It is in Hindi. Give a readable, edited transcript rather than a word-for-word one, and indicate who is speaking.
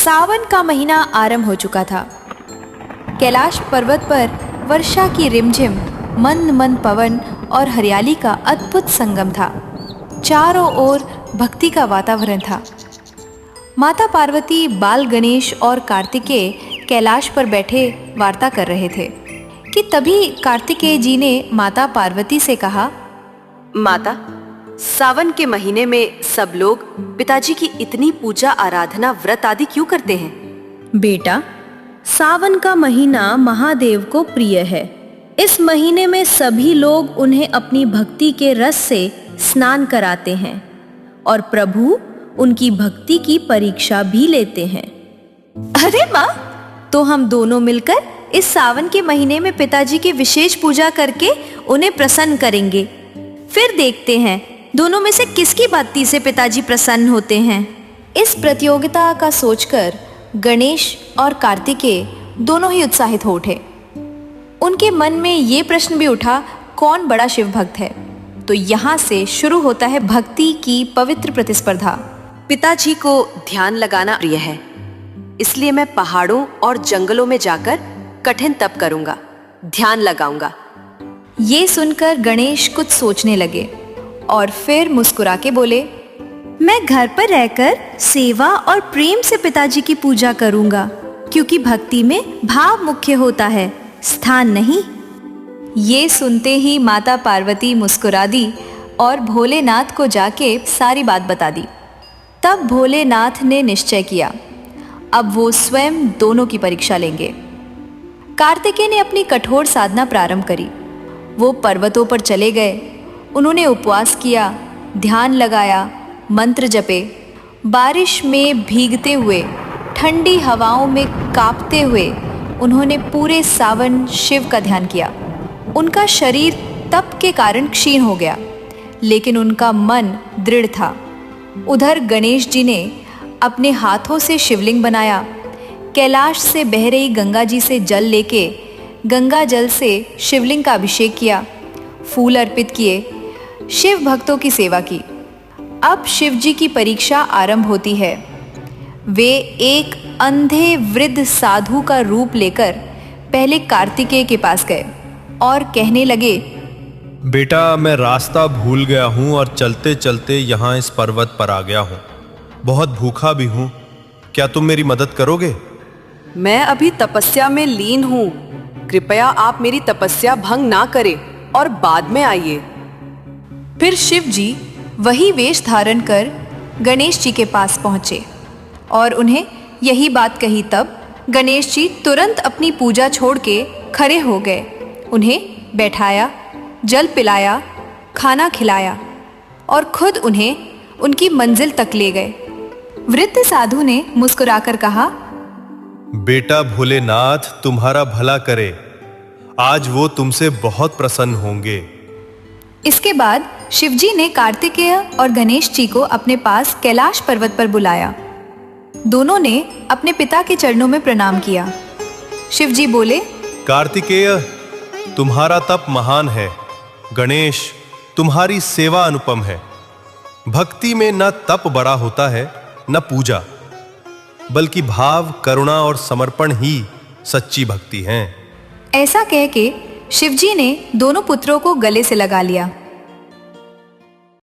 Speaker 1: सावन का महीना आरंभ हो चुका था। कैलाश पर्वत पर वर्षा की रिमझिम, मंद मंद पवन और हरियाली का अद्भुत संगम था। चारों ओर भक्ति का वातावरण था। माता पार्वती, बाल गणेश और कार्तिकेय कैलाश पर बैठे वार्ता कर रहे थे कि तभी कार्तिकेय जी ने माता पार्वती से कहा,
Speaker 2: माता, सावन के महीने में सब लोग पिताजी की इतनी पूजा आराधना, व्रत आदि क्यों करते हैं?
Speaker 3: बेटा, सावन का महीना महादेव को प्रिय है। इस महीने में सभी लोग उन्हें अपनी भक्ति के रस से स्नान कराते हैं और प्रभु उनकी भक्ति की परीक्षा भी लेते हैं।
Speaker 1: अरे माँ, तो हम दोनों मिलकर इस सावन के महीने में पिताजी की विशेष पूजा करके उन्हें प्रसन्न करेंगे। फिर देखते हैं दोनों में से किसकी भक्ति से पिताजी प्रसन्न होते हैं। इस प्रतियोगिता का सोचकर गणेश और कार्तिकेय दोनों ही उत्साहित हो उठे। उनके मन में ये प्रश्न भी उठा, कौन बड़ा शिव भक्त है। तो यहाँ से शुरू होता है भक्ति की पवित्र प्रतिस्पर्धा।
Speaker 2: पिताजी को ध्यान लगाना प्रिय है, इसलिए मैं पहाड़ों और जंगलों में जाकर कठिन तप करूंगा, ध्यान लगाऊंगा।
Speaker 1: ये सुनकर गणेश कुछ सोचने लगे और फिर मुस्कुरा के बोले,
Speaker 3: मैं घर पर रहकर सेवा और प्रेम से पिताजी की पूजा करूंगा, क्योंकि भक्ति में भाव मुख्य होता है, स्थान नहीं।
Speaker 1: ये सुनते ही माता पार्वती मुस्कुरा दी और भोलेनाथ को जाके सारी बात बता दी। तब भोलेनाथ ने निश्चय किया, अब वो स्वयं दोनों की परीक्षा लेंगे। कार्तिकेय ने अपनी कठोर साधना प्रारंभ करी। वो पर्वतों पर चले गए। उन्होंने उपवास किया, ध्यान लगाया, मंत्र जपे। बारिश में भीगते हुए, ठंडी हवाओं में कांपते हुए उन्होंने पूरे सावन शिव का ध्यान किया। उनका शरीर तप के कारण क्षीण हो गया, लेकिन उनका मन दृढ़ था। उधर गणेश जी ने अपने हाथों से शिवलिंग बनाया। कैलाश से बह रही गंगा जी से जल लेके गंगा जल से शिवलिंग का अभिषेक किया, फूल अर्पित किए, शिव भक्तों की सेवा की। अब शिव जी की परीक्षा आरंभ होती है। वे एक अंधे वृद्ध साधु का रूप लेकर पहले कार्तिकेय के पास गए और कहने लगे,
Speaker 4: बेटा, मैं रास्ता भूल गया हूँ और चलते चलते यहाँ इस पर्वत पर आ गया हूँ। बहुत भूखा भी हूँ, क्या तुम मेरी मदद करोगे?
Speaker 2: मैं अभी तपस्या में लीन हूँ, कृपया आप मेरी तपस्या भंग ना करें और बाद में आइए।
Speaker 1: फिर शिव जी वही वेश धारण कर गणेश जी के पास पहुंचे और उन्हें यही बात कही। तब गणेश जी तुरंत अपनी पूजा छोड़ के खड़े हो गए। उन्हें बैठाया, जल पिलाया, खाना खिलाया और खुद उन्हें उनकी मंजिल तक ले गए। वृद्ध साधु ने मुस्कुराकर कहा,
Speaker 4: बेटा भोलेनाथ तुम्हारा भला करे, आज वो तुमसे बहुत प्रसन्न होंगे।
Speaker 1: इसके बाद शिवजी ने कार्तिकेय और गणेश जी को अपने पास कैलाश पर्वत पर बुलाया। दोनों ने अपने पिता के चरणों में प्रणाम किया। शिवजी बोले,
Speaker 4: कार्तिकेय, तुम्हारा तप महान है। गणेश, तुम्हारी सेवा अनुपम है। भक्ति में न तप बड़ा होता है, न पूजा, बल्कि भाव, करुणा और समर्पण ही सच्ची भक्ति हैं।
Speaker 1: ऐसा कह के शिवजी ने दोनों पुत्रों को गले से लगा लिया